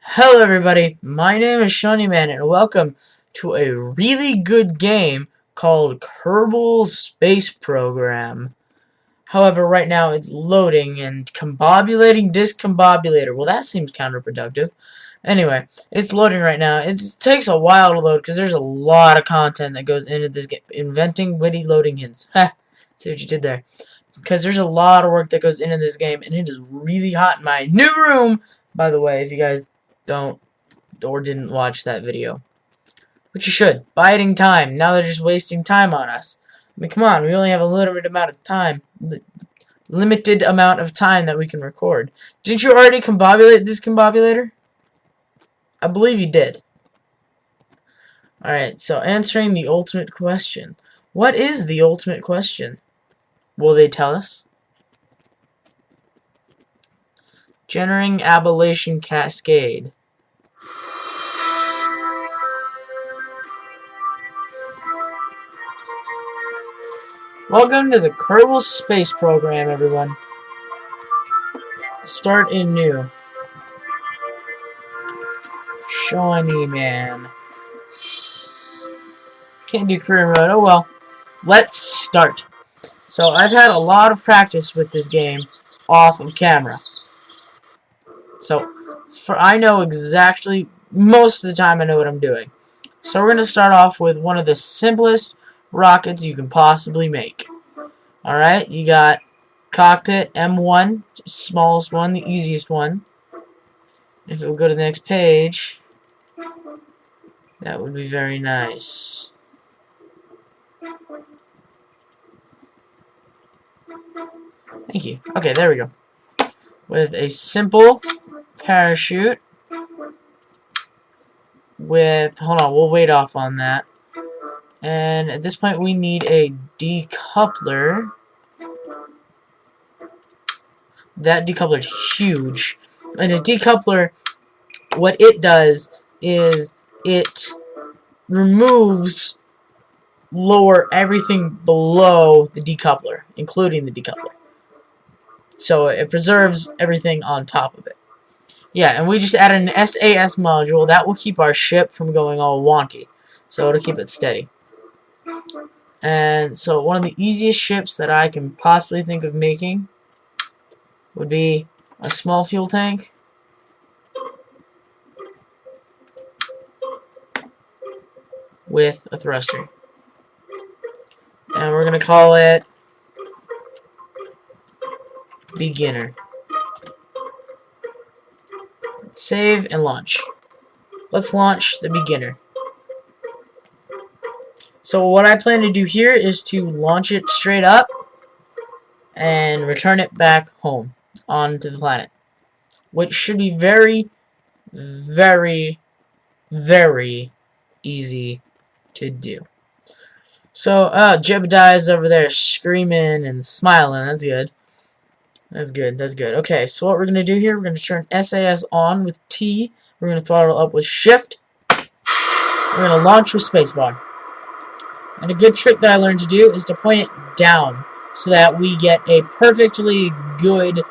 Hello everybody, my name is Shawnee Man and welcome to a really good game called Kerbal Space Program. However, right now it's loading and combobulating discombobulator. Well, that seems counterproductive. Anyway, it's loading right now. It takes a while to load because there's a lot of content that goes into this game. Inventing witty loading hints. Ha! See what you did there. Because there's a lot of work that goes into this game and it is really hot in my new room. By the way, if you guys don't or didn't watch that video, which you should. Biding time. Now they're just wasting time on us. I mean, come on, we only have a limited amount of time. Limited amount of time that we can record. Didn't you already combobulate this combobulator? I believe you did. Alright, so answering the ultimate question. What is the ultimate question? Will they tell us? Generating ablation cascade. Welcome to the Kerbal Space Program, everyone. Start in new. Shawnee Man. Can't do career mode. Oh well. Let's start. So I've had a lot of practice with this game off of camera. So I know exactly, most of the time I know what I'm doing. So we're going to start off with one of the simplest rockets you can possibly make. Alright, you got cockpit M1, smallest one, the easiest one. If it would go to the next page, that would be very nice. Thank you. Okay, there we go. With a simple parachute. With, hold on, we'll wait off on that. And at this point we need a decoupler. That decoupler is huge. And a decoupler, what it does is it removes everything below the decoupler, including the decoupler. So it preserves everything on top of it. Yeah, and we just added an SAS module. That will keep our ship from going all wonky. So it'll keep it steady. And so one of the easiest ships that I can possibly think of making would be a small fuel tank with a thruster. And we're going to call it Beginner. Save and launch. Let's launch the Beginner. So what I plan to do here is to launch it straight up and return it back home onto the planet, which should be very, very, very easy to do. So, Jebediah's over there screaming and smiling. That's good. That's good. That's good. Okay, so what we're going to do here, we're going to turn SAS on with T. We're going to throttle up with Shift. We're going to launch with Spacebar. And a good trick that I learned to do is to point it down so that we get a perfectly good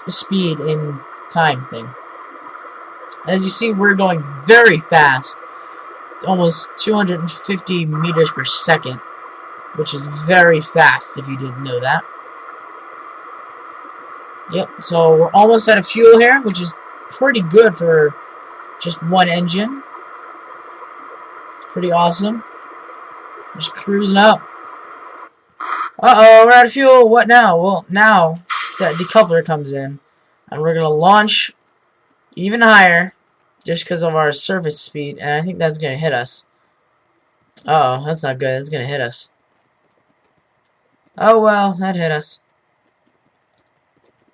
speed in time thing. As you see, we're going very fast. Almost 250 meters per second, which is very fast if you didn't know that. Yep, so we're almost out of fuel here, which is pretty good for just one engine. It's pretty awesome. Just cruising up. Uh-oh, we're out of fuel. What now? Well, now that decoupler comes in, and we're going to launch even higher just because of our surface speed, and I think that's going to hit us. Uh-oh, that's not good. That's going to hit us. Oh, well, that hit us.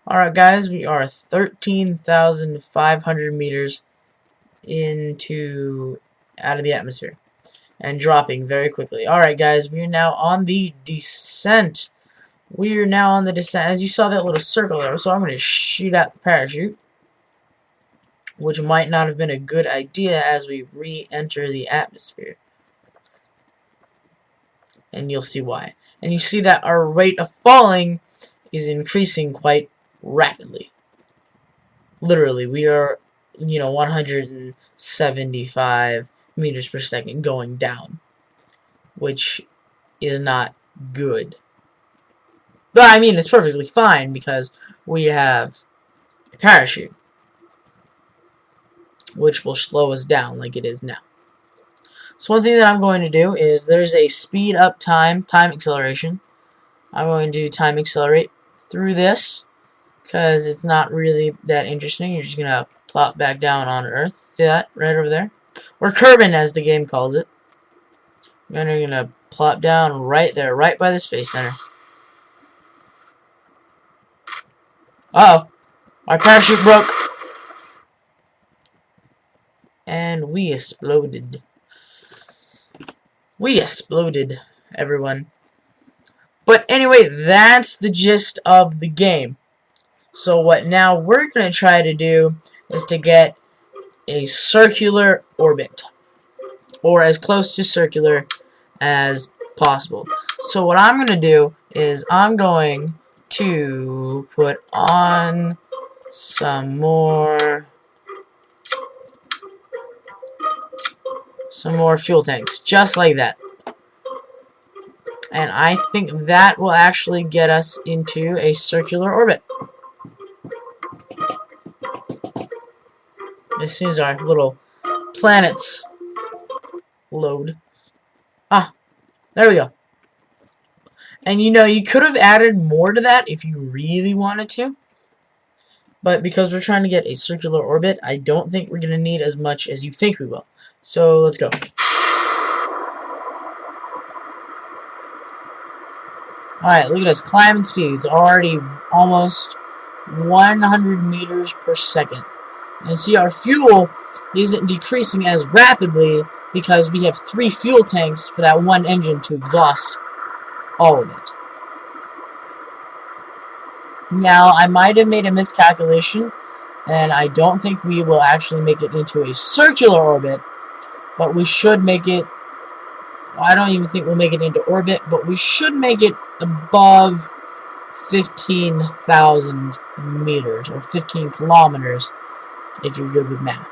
Alright guys, we are 13,500 meters out of the atmosphere and dropping very quickly. Alright guys, we are now on the descent. We are now on the descent. As you saw that little circle there, so I'm going to shoot out the parachute, which might not have been a good idea as we re-enter the atmosphere. And you'll see why. And you see that our rate of falling is increasing quite rapidly. Literally, we are 175 meters per second going down, which is not good. But I mean, it's perfectly fine because we have a parachute, which will slow us down like it is now. So one thing that I'm going to do is there's a speed up time acceleration. I'm going to time accelerate through this because it's not really that interesting. You're just going to plop back down on Earth. See that? Right over there. Or Kerbal, as the game calls it. And you're going to plop down right there, right by the Space Center. Uh-oh. Our parachute broke. And we exploded. We exploded, everyone. But anyway, that's the gist of the game. So what now we're going to try to do is to get a circular orbit. Or as close to circular as possible. So what I'm going to do is I'm going to put on some more fuel tanks, just like that. And I think that will actually get us into a circular orbit. As soon as our little planets load. Ah, there we go. And you could have added more to that if you really wanted to. But because we're trying to get a circular orbit, I don't think we're going to need as much as you think we will. So let's go. Alright, look at this. Climbing speed is already almost 100 meters per second. And see, our fuel isn't decreasing as rapidly because we have 3 fuel tanks for that one engine to exhaust all of it. Now, I might have made a miscalculation, and I don't think we will actually make it into a circular orbit, but we should make it. I don't even think we'll make it into orbit, but we should make it above 15,000 meters, or 15 kilometers, if you're good with math.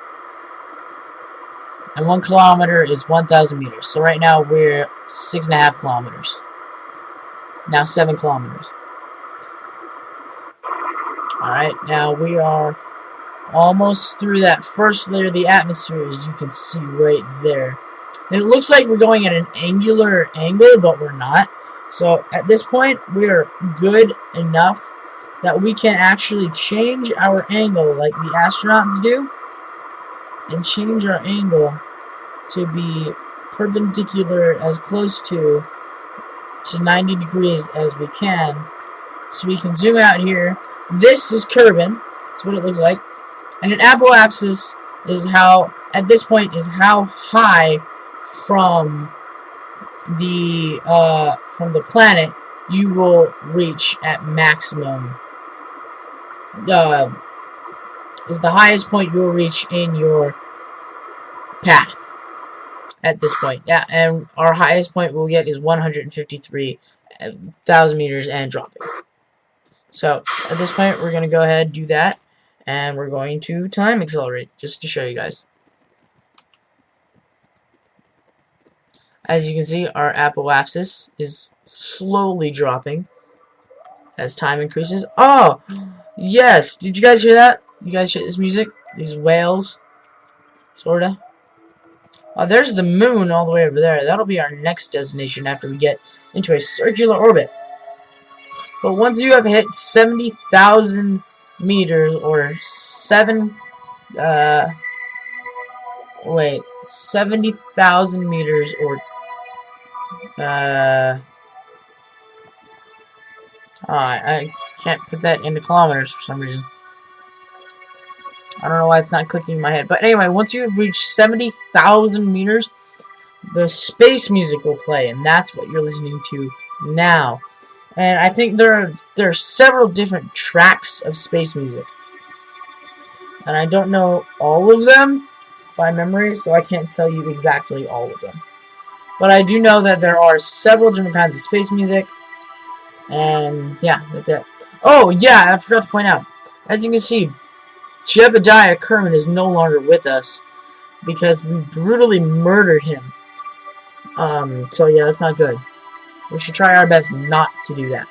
And 1 kilometer is 1,000 meters. So right now we're 6.5 kilometers. Now 7 kilometers. Alright, now we are almost through that first layer of the atmosphere, as you can see right there. And it looks like we're going at an angular angle, but we're not. So at this point, we're good enough that we can actually change our angle like the astronauts do, and change our angle to be perpendicular as close to 90 degrees as we can. So we can zoom out here. This is Kerbal. That's what it looks like. And an apoapsis is how, at this point, is how high from the planet you will reach at maximum. Is the highest point you will reach in your path at this point. Yeah, and our highest point we'll get is 153,000 meters and dropping. So at this point, we're going to go ahead and do that, and we're going to time accelerate just to show you guys. As you can see, our apoapsis is slowly dropping as time increases. Oh, yes! Did you guys hear that? You guys hear this music? These whales, sorta. Oh, there's the moon all the way over there. That'll be our next destination after we get into a circular orbit. But once you have hit 70,000 meters, or 70,000 meters, or I can't put that into kilometers for some reason. I don't know why it's not clicking in my head. But anyway, once you have reached 70,000 meters, the space music will play, and that's what you're listening to now. And I think there are several different tracks of space music. And I don't know all of them by memory, so I can't tell you exactly all of them. But I do know that there are several different kinds of space music. And yeah, that's it. Oh, yeah, I forgot to point out. As you can see, Jebediah Kerman is no longer with us because we brutally murdered him. So yeah, that's not good. We should try our best not to do that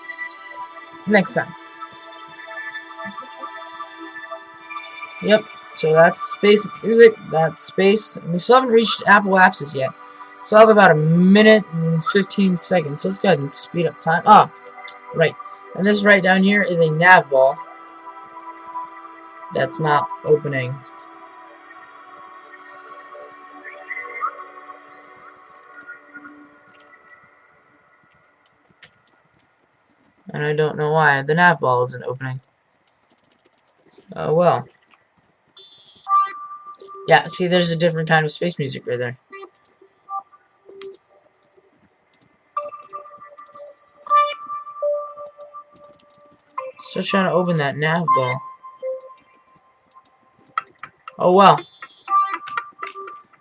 next time. Yep. So that's space music. That's space. We still haven't reached Appalachia yet. Still have about a minute and 15 seconds. So let's go ahead and speed up time. Ah, right. And this right down here is a nav ball that's not opening. And I don't know why the nav ball isn't opening. Oh well. Yeah, see, there's a different kind of space music right there. Still trying to open that nav ball. Oh well.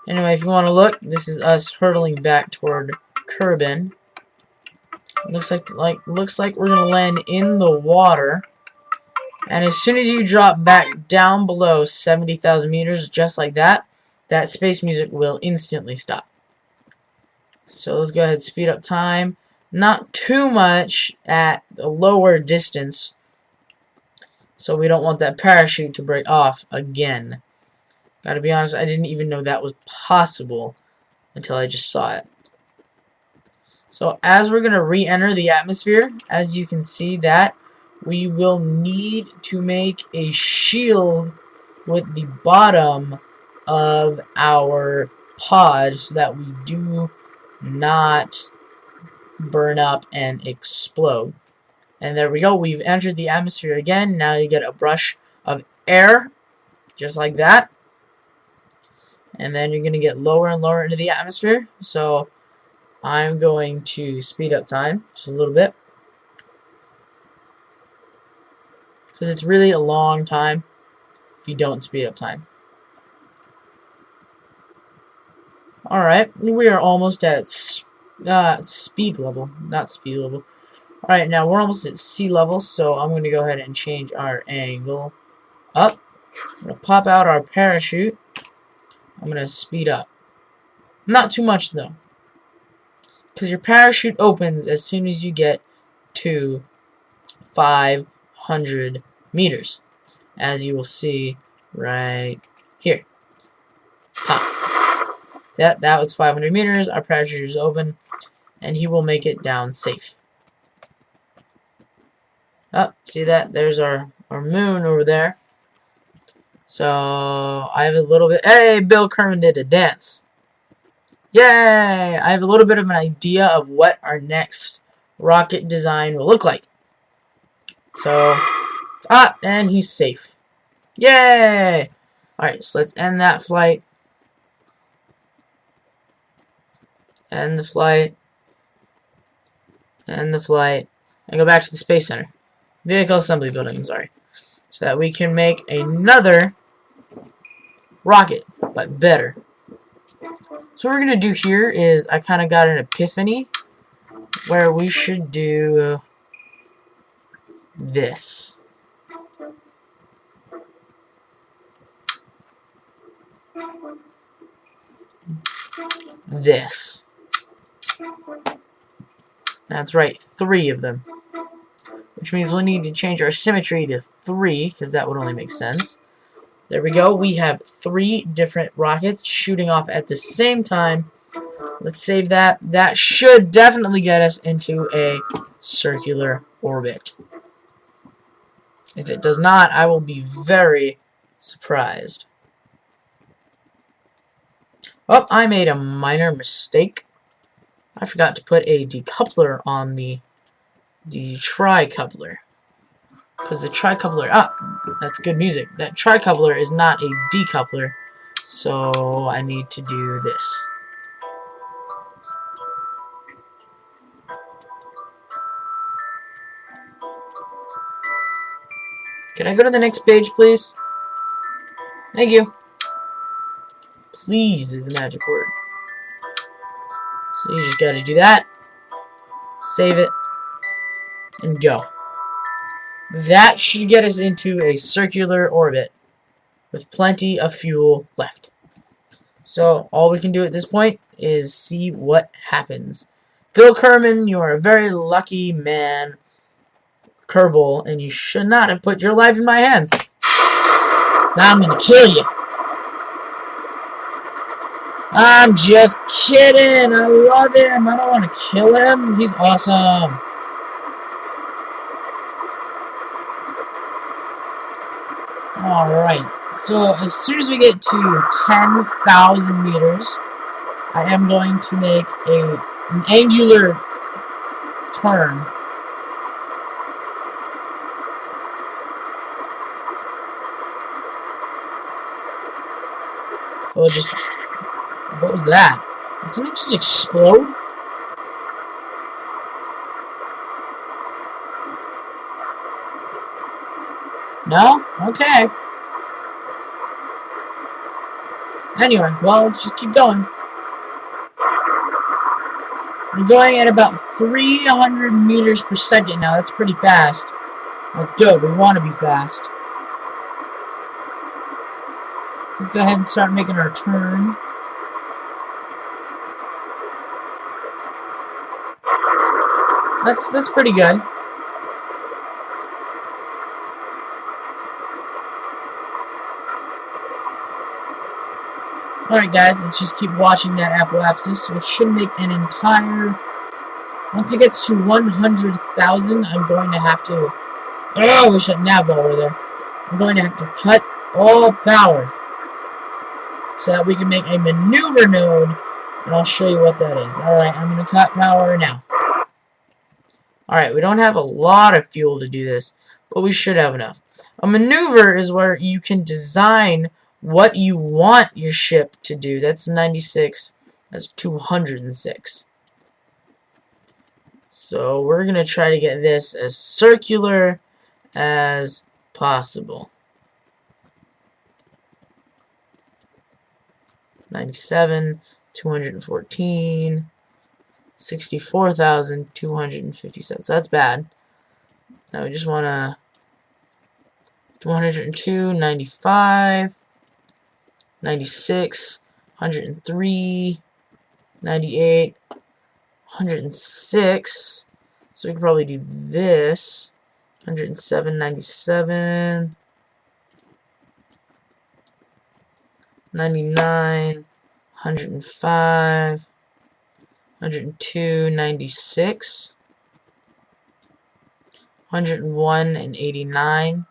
Anyway, if you want to look, this is us hurtling back toward Kerbal. Looks like we're gonna land in the water. And as soon as you drop back down below 70,000 meters, just like that, that space music will instantly stop. So let's go ahead and speed up time. Not too much at a lower distance, so we don't want that parachute to break off again. Gotta be honest, I didn't even know that was possible until I just saw it. So as we're going to re-enter the atmosphere, as you can see that, we will need to make a shield with the bottom of our pod so that we do not burn up and explode. And there we go, we've entered the atmosphere again. Now you get a brush of air, just like that. And then you're going to get lower and lower into the atmosphere. So I'm going to speed up time just a little bit, because it's really a long time if you don't speed up time. Alright, we are almost at speed level, not speed level. Alright, now we're almost at sea level, so I'm going to go ahead and change our angle up. I'm going to pop out our parachute. I'm going to speed up. Not too much, though, because your parachute opens as soon as you get to 500 meters, as you will see right here. Pop. That was 500 meters. Our parachute is open, and he will make it down safe. Oh, see that? There's our moon over there. So I have a little bit. Hey, Bill Kerman did a dance. Yay! I have a little bit of an idea of what our next rocket design will look like. So, and he's safe. Yay! Alright, so let's end that flight. End the flight. End the flight. And go back to the Space Center. Vehicle Assembly Building, I'm sorry. So that we can make another rocket, but better. So what we're going to do here is, I kind of got an epiphany where we should do this. This. That's right, 3 of them. Which means we'll need to change our symmetry to 3, because that would only make sense. There we go. We have 3 different rockets shooting off at the same time. Let's save that. That should definitely get us into a circular orbit. If it does not, I will be very surprised. Oh, I made a minor mistake. I forgot to put a decoupler on the tricoupler. Because the tricoupler, that's good music. That tricoupler is not a decoupler, so I need to do this. Can I go to the next page, please? Thank you. Please is the magic word. So you just gotta do that. Save it. And go. That should get us into a circular orbit. with plenty of fuel left. So all we can do at this point is see what happens. Bill Kerman, you are a very lucky man, Kerbal, and you should not have put your life in my hands. So I'm gonna kill you. I'm just kidding. I love him. I don't want to kill him. He's awesome. Alright. So as soon as we get to 10,000 meters, I am going to make an angular turn. So just... What was that? Did something just explode? No? Okay. Anyway, well, let's just keep going. We're going at about 300 meters per second now. That's pretty fast. That's good. We want to be fast. So let's go ahead and start making our turn. That's pretty good. Alright guys, let's just keep watching that apoapsis. So it should make an entire... Once it gets to 100,000, I'm going to have to... Oh, I wish that nav over there. I'm going to have to cut all power so that we can make a maneuver node, and I'll show you what that is. Alright, I'm going to cut power now. Alright, we don't have a lot of fuel to do this, but we should have enough. A maneuver is where you can design what you want your ship to do. That's 96. That's 206. So we're going to try to get this as circular as possible. 97, 214, 64,257. So that's bad. Now we just want to 102, 95, 96, 103, 98, 106. So we can probably do this. 107, 97, 99, 105, 102, 96, 101 and 89,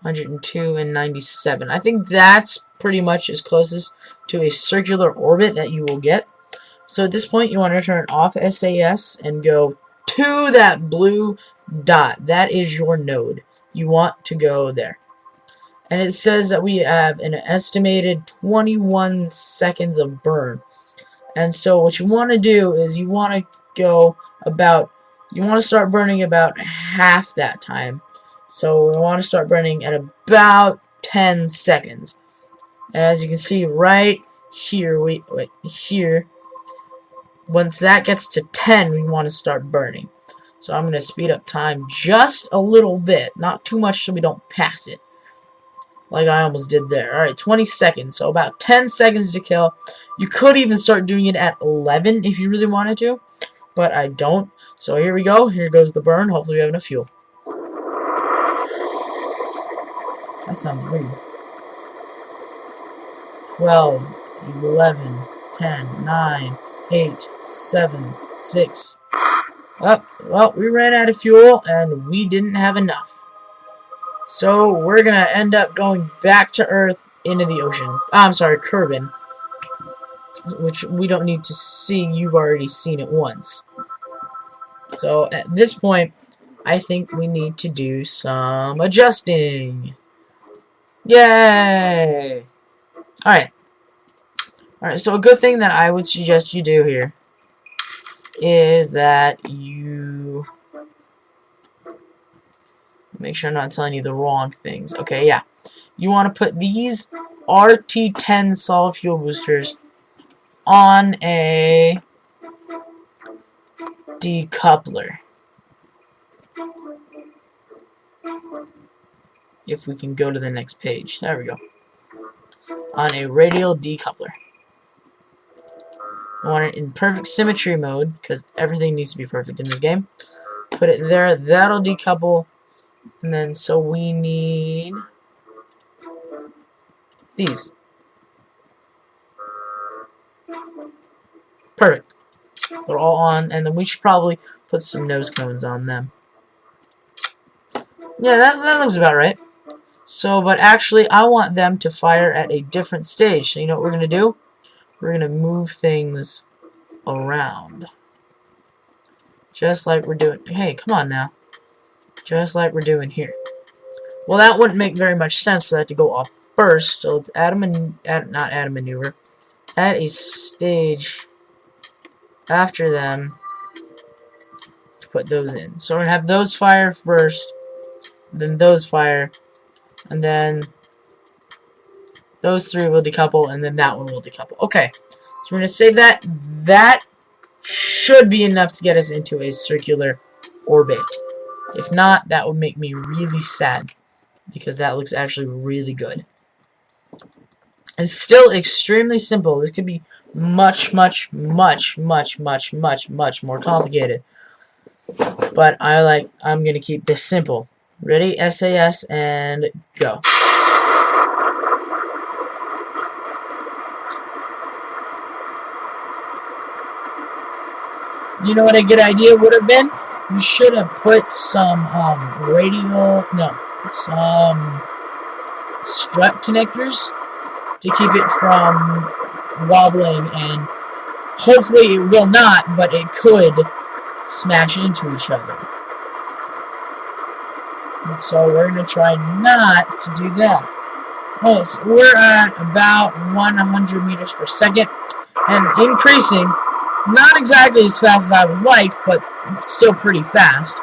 102 and 97. I think that's pretty much as closest to a circular orbit that you will get. So at this point, you want to turn off SAS and go to that blue dot. That is your node. You want to go there. And it says that we have an estimated 21 seconds of burn. And so what you want to do is you want to go about, you want to start burning about half that time. So we want to start burning at about 10 seconds. As you can see right here, here, once that gets to 10, we want to start burning. So I'm going to speed up time just a little bit, not too much so we don't pass it. Like I almost did there. Alright, 20 seconds. So about 10 seconds to kill. You could even start doing it at 11 if you really wanted to. But I don't. So here we go. Here goes the burn. Hopefully we have enough fuel. That sounds weird. 12, 11, 10, 9, 8, 7, 6. Oh, well, we ran out of fuel and we didn't have enough. So we're going to end up going back to Earth into the ocean. I'm sorry, Kerbal. Which we don't need to see. You've already seen it once. So at this point, I think we need to do some adjusting. Yay! Alright. Alright, so a good thing that I would suggest you do here is that you... Make sure I'm not telling you the wrong things. Okay, yeah. You want to put these RT10 solid fuel boosters on a decoupler. if we can go to the next page. There we go. On a radial decoupler. I want it in perfect symmetry mode, because everything needs to be perfect in this game. Put it there, that'll decouple, and then so we need these. Perfect. They're all on, and then we should probably put some nose cones on them. Yeah, that looks about right. So, but actually, I want them to fire at a different stage. So you know what we're going to do? We're going to move things around. Just like we're doing... Hey, come on now. Just like we're doing here. Well, that wouldn't make very much sense for that to go off first. So let's add not add a maneuver. Add a stage after them to put those in. So we're going to have those fire first, then those fire, and then those three will decouple, and then that one will decouple. Okay, so we're going to save that. That should be enough to get us into a circular orbit. If not, that would make me really sad, because that looks actually really good. It's still extremely simple. This could be much, much, much, much, much, much, much more complicated. But I'm going to keep this simple. Ready? SAS and go. You know what a good idea would have been? We should have put some some strut connectors to keep it from wobbling, and hopefully it will not, but it could smash into each other. And so we're going to try not to do that. Oh, so we're at about 100 meters per second, and increasing. Not exactly as fast as I would like, but still pretty fast.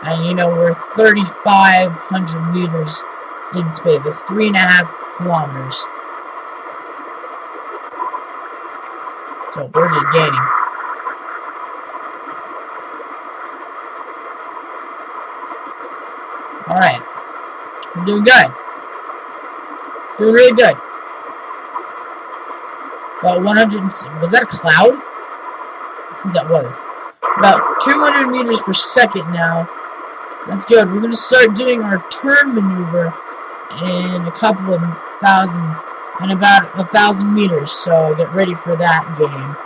And you know, we're 3,500 meters in space. That's 3.5 kilometers. So we're just gaining. Alright. We're doing good. Doing really good. About 100, was that a cloud? I think that was. About 200 meters per second now. That's good. We're going to start doing our turn maneuver in a couple of thousand, in about 1,000 meters. So get ready for that game,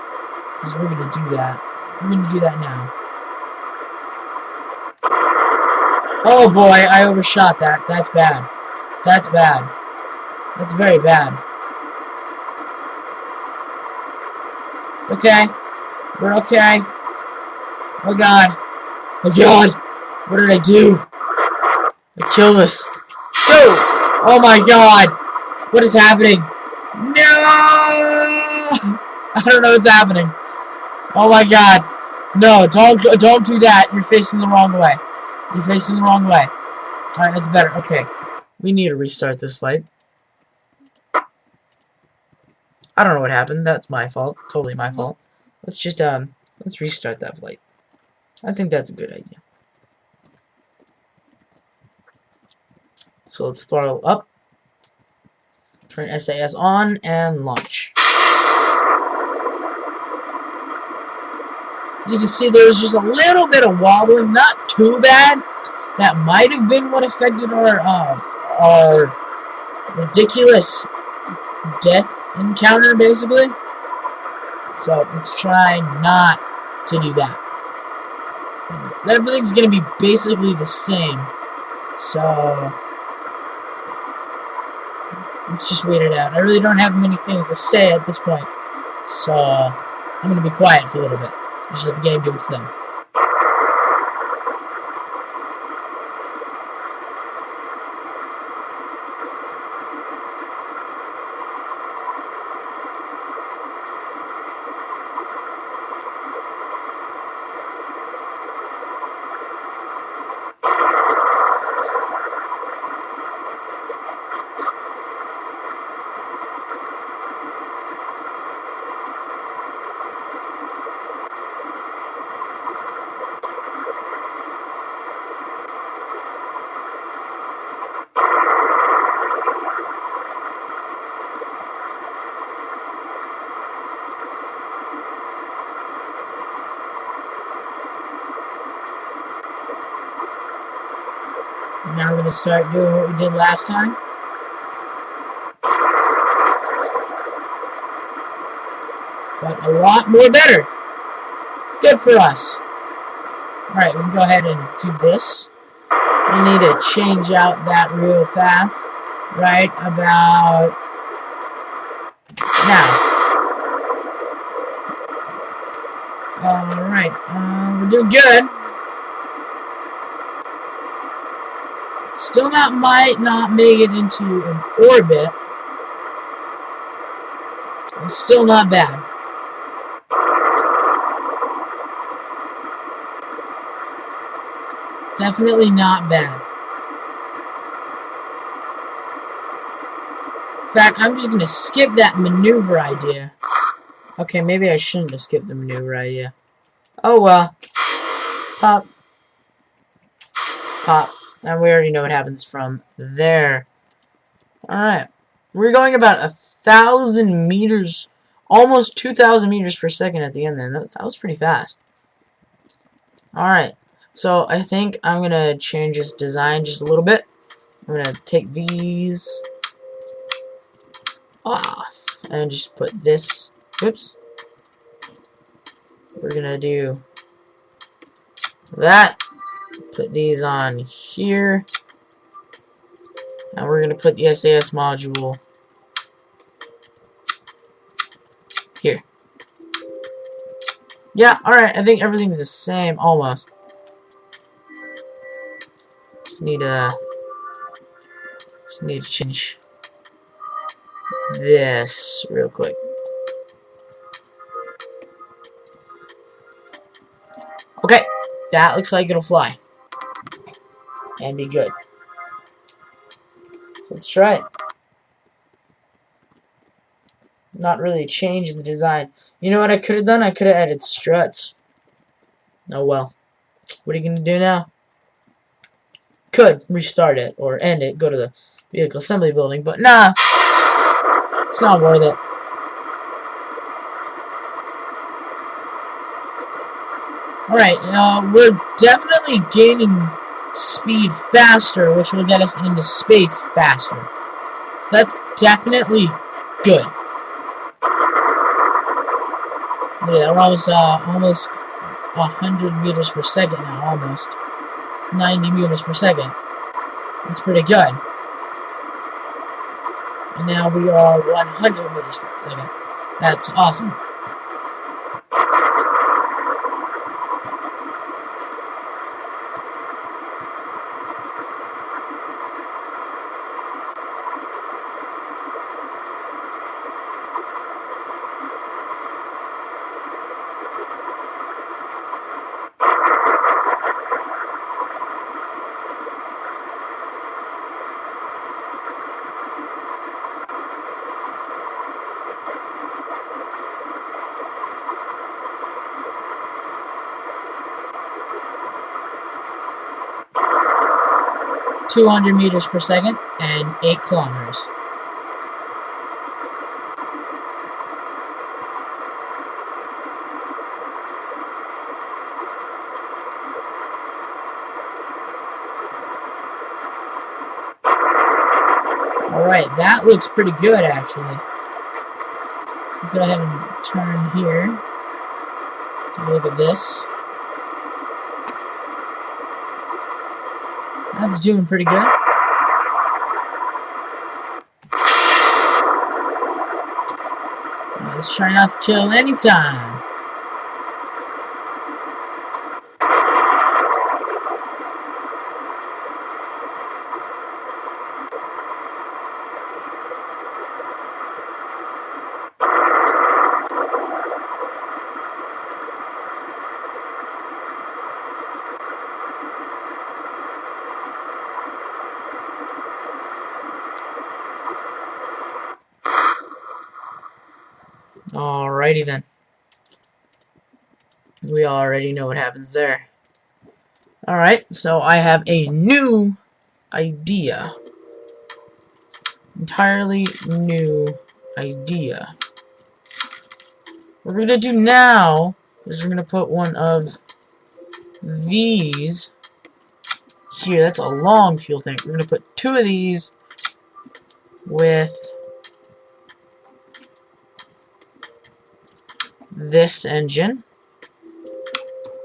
because we're going to do that. We're going to do that now. Oh boy, I overshot that. That's bad. That's bad. That's very bad. It's okay. We're okay. Oh god. Oh god. What did I do? I killed us. No! Oh my god. What is happening? No! I don't know what's happening. Oh my god. No, don't do that. You're facing the wrong way. You're facing the wrong way. Alright, that's better. Okay. We need to restart this flight. I don't know what happened. That's my fault. Totally my fault. Let's just, let's restart that flight. I think that's a good idea. So let's throttle up. Turn SAS on and launch. So you can see there's just a little bit of wobbling, not too bad. That might have been what affected our ridiculous death encounter, basically. So let's try not to do that. Everything's gonna be basically the same. So let's just wait it out. I really don't have many things to say at this point. So I'm gonna be quiet for a little bit. Just let the game do its thing. to start doing what we did last time. But a lot more better. Good for us. Alright, we can go ahead and do this. We need to change out that real fast. Right about now. Alright, we're doing good. Still might not make it into an orbit. It's still not bad. Definitely not bad. In fact, I'm just going to skip that maneuver idea. Okay, maybe I shouldn't have skipped the maneuver idea. Oh well. Pop. Pop. And we already know what happens from there. Alright. We're going about 1,000 meters, almost 2,000 meters per second at the end then. That was pretty fast. Alright. So I think I'm going to change this design just a little bit. I'm going to take these off and just put this. Oops. We're going to do that. Put these on here. And we're going to put the SAS module here. Yeah, alright, I think everything's the same, almost. Just need to change this real quick. Okay, that looks like it'll fly. And be good. So let's try it. Not really changing the design. You know what I could have done? I could have added struts. Oh well. What are you going to do now? Could restart it or end it, go to the vehicle assembly building, but nah. It's not worth it. Alright, we're definitely gaining speed faster, which will get us into space faster. So that's definitely good. Yeah, we're almost 100 meters per second now, almost. 90 meters per second. That's pretty good. And now we are 100 meters per second. That's awesome. .200 meters per second and 8 kilometers. Alright, that looks pretty good actually. Let's go ahead and turn here. Take a look at this. That's doing pretty good. Let's try not to kill any time. Alrighty then. We already know what happens there. Alright, so I have a new idea. Entirely new idea. What we're going to do now is we're going to put one of these here. That's a long fuel tank. We're going to put 2 of these with this engine.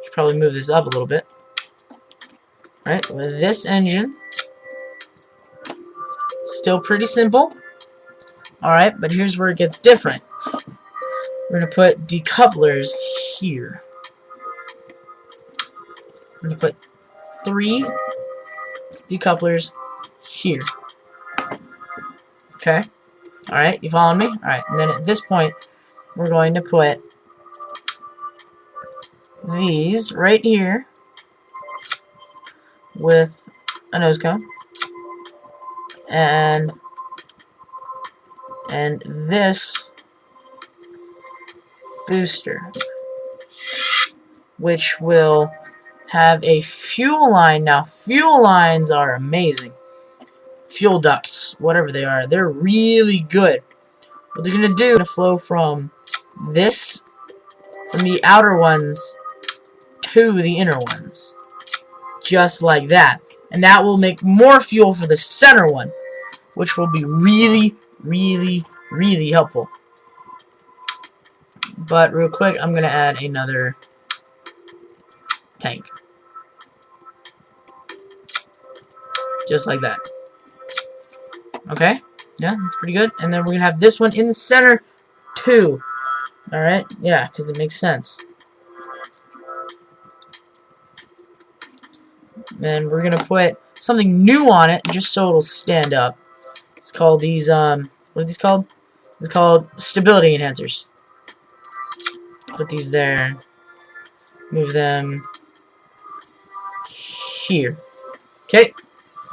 Should probably move this up a little bit. Right, with this engine. Still pretty simple. Alright, but here's where it gets different. We're going to put decouplers here. We're going to put 3 decouplers here. Okay? Alright, you following me? Alright, and then at this point, we're going to put these right here with a nose cone. And this booster, which will have a fuel line. Now, fuel lines are amazing. Fuel ducts, whatever they are, they're really good. What they're going to do is flow from the outer ones to the inner ones. Just like that. And that will make more fuel for the center one, which will be really, really, really helpful. But real quick, I'm going to add another tank. Just like that. Okay? Yeah, that's pretty good. And then we're going to have this one in the center, too. Alright? Yeah, because it makes sense. Then we're going to put something new on it, just so it'll stand up. It's called these, what are these called? It's called stability enhancers. Put these there. Move them here. Okay.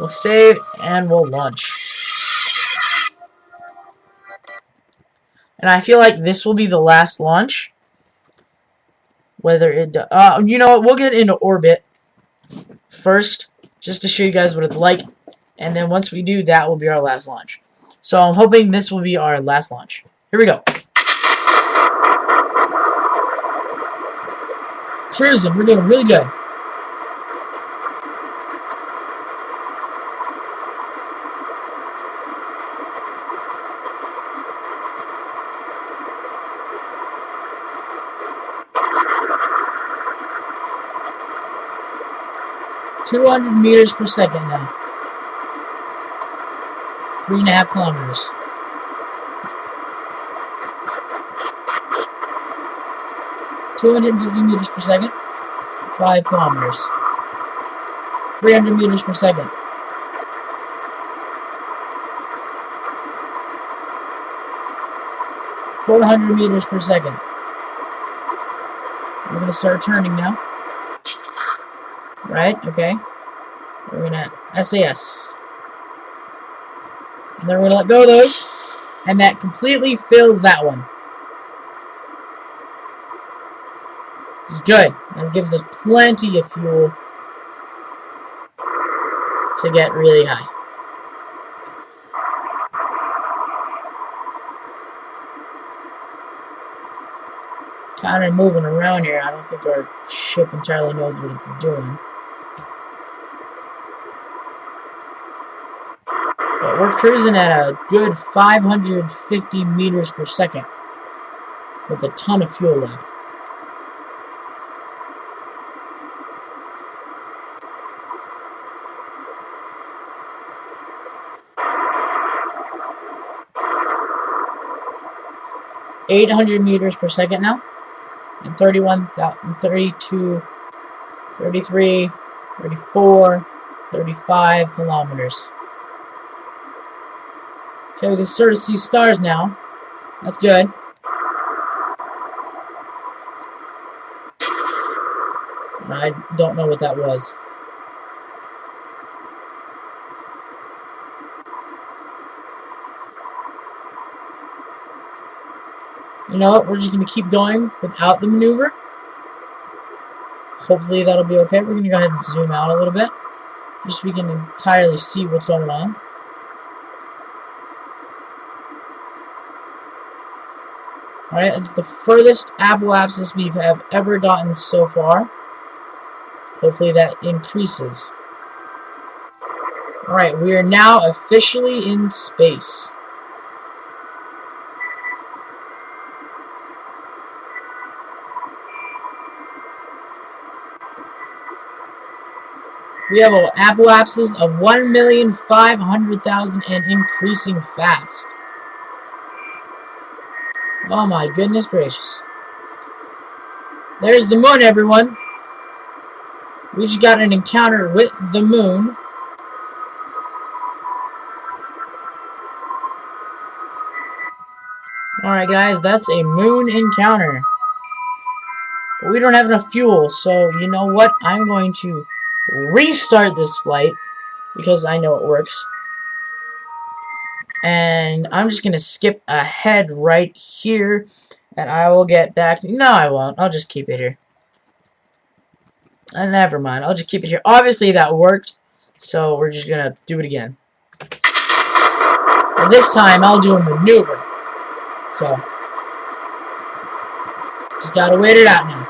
We'll save and we'll launch. And I feel like this will be the last launch. Whether it you know what, we'll get into orbit first, just to show you guys what it's like. And then once we do, that will be our last launch. So I'm hoping this will be our last launch. Here we go. Cruising, we're doing really good. $200 meters per second now. 3.5 kilometers. $250 meters per second. 5 kilometers. 300 meters per second. 400 meters per second. We're going to start turning now. Right, okay. We're going to SAS. And then we're going to let go of those. And that completely fills that one. Which is good. That gives us plenty of fuel to get really high. Kind of moving around here. I don't think our ship entirely knows what it's doing. But we're cruising at a good 550 meters per second with a ton of fuel left. $800 meters per second now. And 32, 33, 34, 35 kilometers. Okay, we can start to see stars now. That's good. I don't know what that was. You know what? We're just going to keep going without the maneuver. Hopefully that'll be okay. We're going to go ahead and zoom out a little bit, just so we can entirely see what's going on. Alright, it's the furthest apoapsis we have ever gotten so far. Hopefully that increases. Alright, we are now officially in space. We have an apoapsis of 1,500,000 and increasing fast. Oh my goodness gracious. There's the moon, everyone. We just got an encounter with the moon. Alright guys, that's a moon encounter. But we don't have enough fuel, so you know what? I'm going to restart this flight, because I know it works. And I'm just going to skip ahead right here, and I will get back to... No, I won't. I'll just keep it here. Never mind. I'll just keep it here. Obviously, that worked, so we're just going to do it again. And this time, I'll do a maneuver. So, just gotta wait it out now.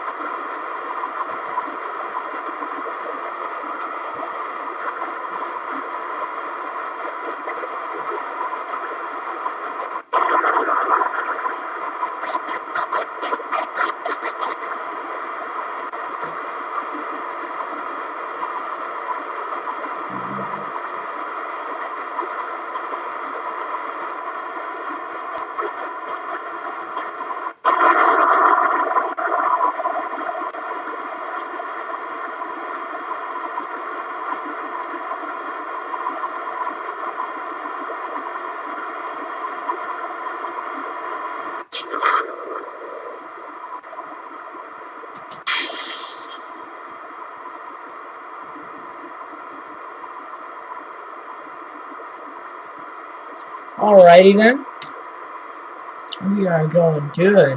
Alrighty then. We are going good.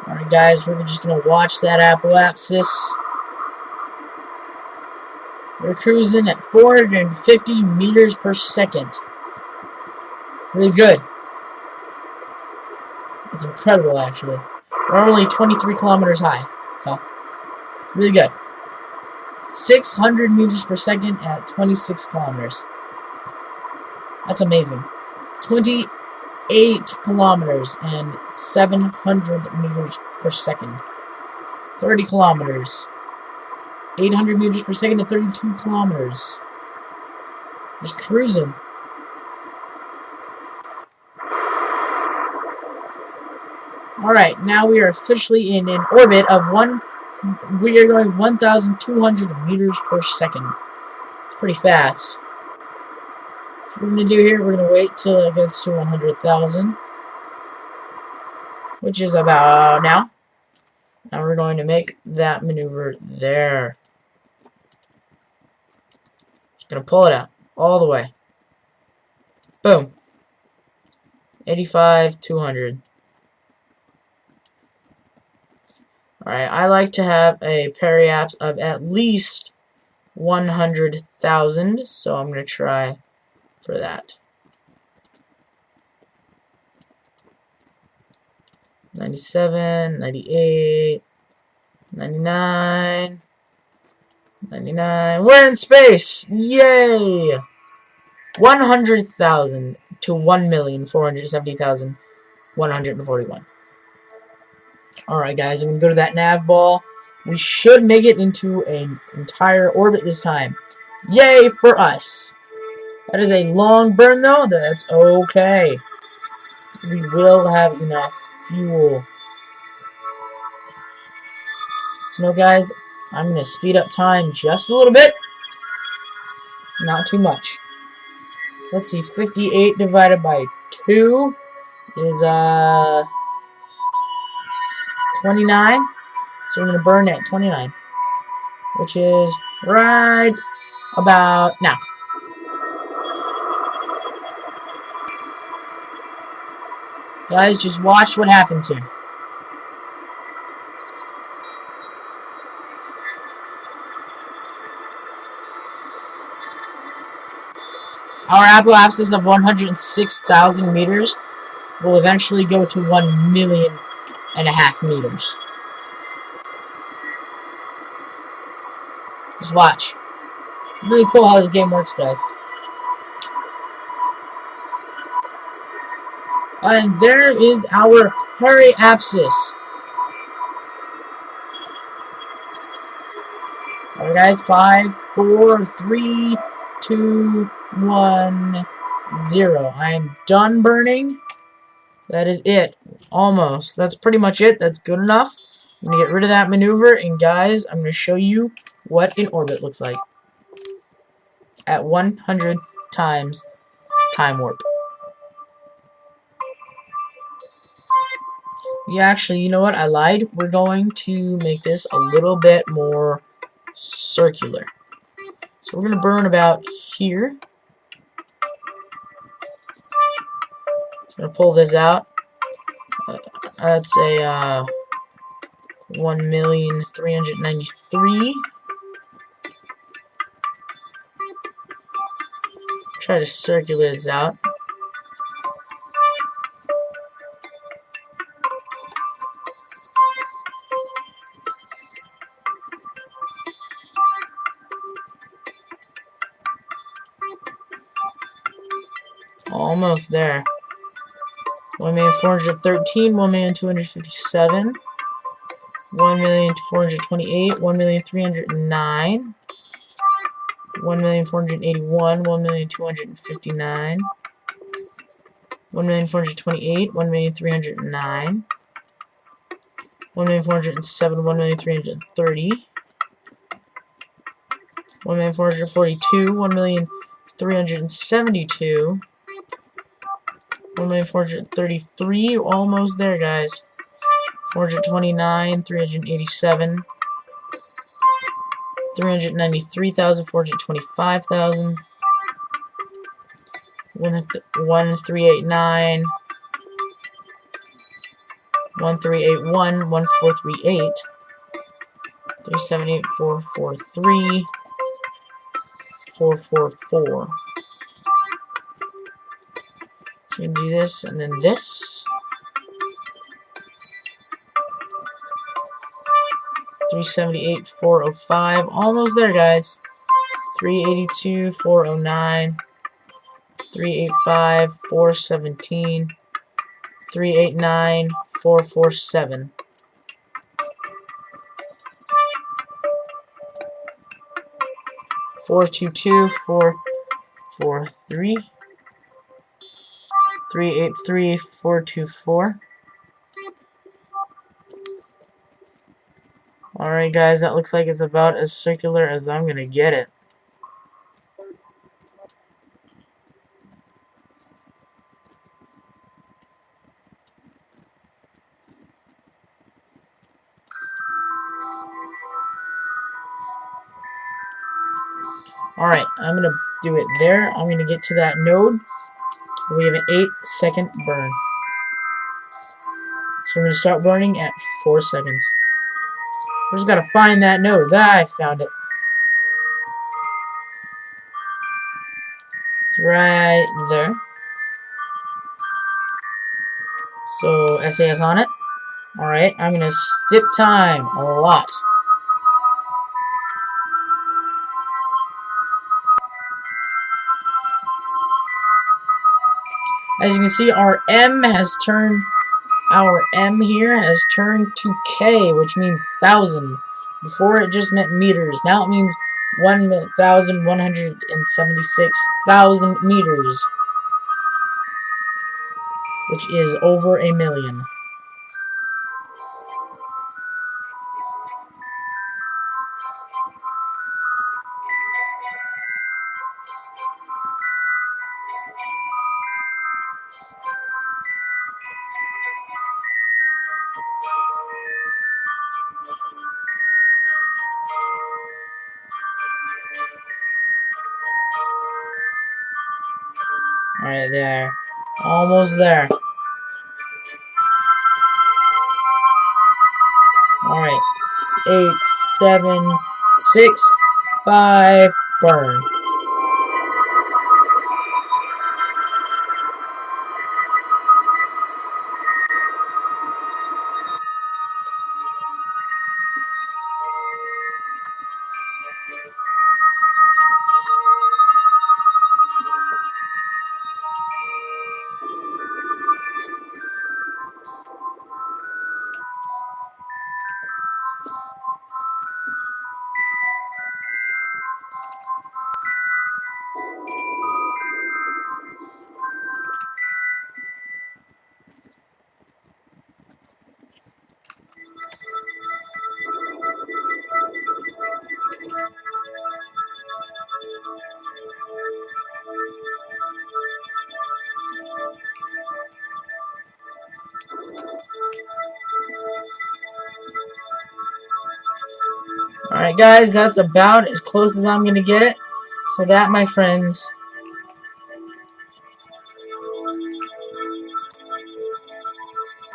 Alright guys, we're just gonna watch that apoapsis. We're cruising at 450 meters per second. Really good. It's incredible actually. We're only 23 kilometers high, so really good. 600 meters per second at 26 kilometers. That's amazing. 28 kilometers and 700 meters per second. 30 kilometers. 800 meters per second to 32 kilometers. Just cruising. Alright, now we are officially in an orbit of we are going 1,200 meters per second. It's pretty fast. What we're going to do here, we're going to wait till it gets to 100,000. Which is about now. And we're going to make that maneuver there. Just going to pull it out all the way. Boom. 85, 200. Alright, I like to have a periaps of at least 100,000, so I'm going to try for that. 97, 98, 99, 99. We're in space! Yay! 100,000 to 1,470,141. Alright guys, I'm going to go to that nav ball. We should make it into an entire orbit this time. Yay for us! That is a long burn though. That's okay. We will have enough fuel. So now guys, I'm going to speed up time just a little bit. Not too much. Let's see, 58 divided by 2 is 29. So we're going to burn at 29. Which is right about now. Guys, just watch what happens here. Our apoapsis of 106,000 meters will eventually go to 1.5 million meters. Just watch. Really cool how this game works, guys. And there is our hairy Apsis. Alright, guys. 5, 4, 3, 2, 1, 0. I am done burning. That is it. Almost. That's pretty much it. That's good enough. I'm going to get rid of that maneuver. And guys, I'm going to show you what an orbit looks like. At 100 times time warp. Yeah, actually, you know what? I lied. We're going to make this a little bit more circular. So we're going to burn about here. Just going to pull this out. That's a 1,393,000. Try to circulate this out. Almost there. 1,413,000, 1,257,000, 1,428,000, 1,309,000, 1,481,000, 1,259,000, 1,428,000, 1,309,000, 1,407,000, 1,330,000, 1,442,000, 1,372,000, 1,433,000, almost there, guys. 429, 387, 393,000, 425,000, 1389, 1381, 1438, 378, 443, 444. So we can do this and then this. 378, 405, almost there, guys. 382, 409, 385, 417, 389, 447. 422, 443, 383, 424. Alright, guys, that looks like it's about as circular as I'm gonna get it. Alright, I'm gonna do it there. I'm gonna get to that node. We have an 8-second burn. So we're gonna start burning at 4 seconds. We just gotta find that node. I found it. It's right there. So SAS on it. Alright, I'm gonna skip time a lot. As you can see, our M here has turned to K, which means 1,000. Before it just meant meters. Now it means 1,176,000 meters, which is over a million. Alright, there. Almost there. Alright. 8, 7, 6, 5, burn. Alright guys, that's about as close as I'm gonna get it. So that, my friends,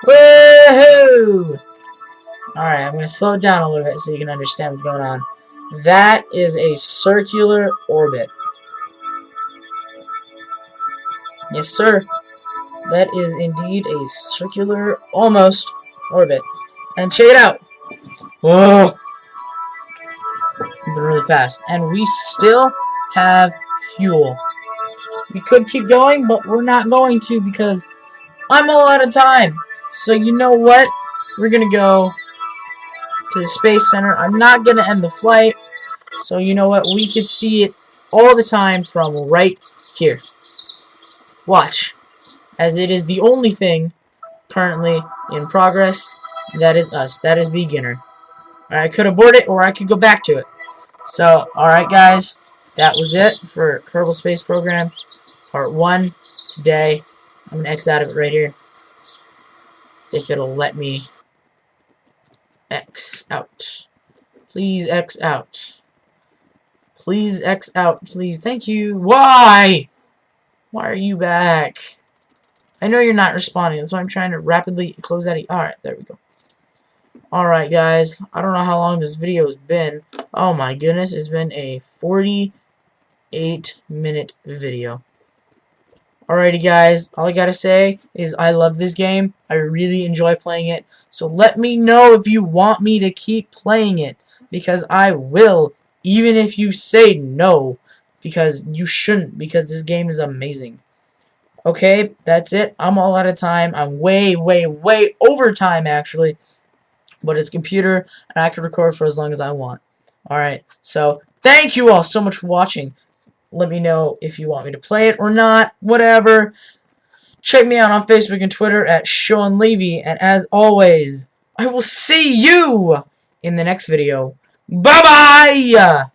woohoo! Alright, I'm gonna slow it down a little bit so you can understand what's going on. That is a circular orbit. Yes, sir. That is indeed a circular, almost, orbit. And check it out. Whoa! Really fast. And we still have fuel. We could keep going, but we're not going to because I'm all out of time. So you know what? We're gonna go to the Space Center. I'm not gonna end the flight. So you know what? We could see it all the time from right here. Watch. As it is the only thing currently in progress. That is us. That is beginner. I could abort it or I could go back to it. So, alright guys. That was it for Kerbal Space Program. Part 1 today. I'm going to X out of it right here. If it'll let me X out. Please X out. Please X out, please. Thank you. Why? Why are you back? I know you're not responding. That's why I'm trying to rapidly close that. Alright, there we go. Alright, guys. I don't know how long this video has been. Oh my goodness, it's been a 48-minute video. Alrighty, guys. All I gotta say is I love this game. I really enjoy playing it. So let me know if you want me to keep playing it. Because I will. Even if you say no. Because you shouldn't. Because this game is amazing. Okay, that's it. I'm all out of time. I'm way over time, actually. But it's computer, and I can record for as long as I want. Alright, so thank you all so much for watching. Let me know if you want me to play it or not. Whatever. Check me out on Facebook and Twitter at Sean Levy. And as always, I will see you in the next video. Bye-bye!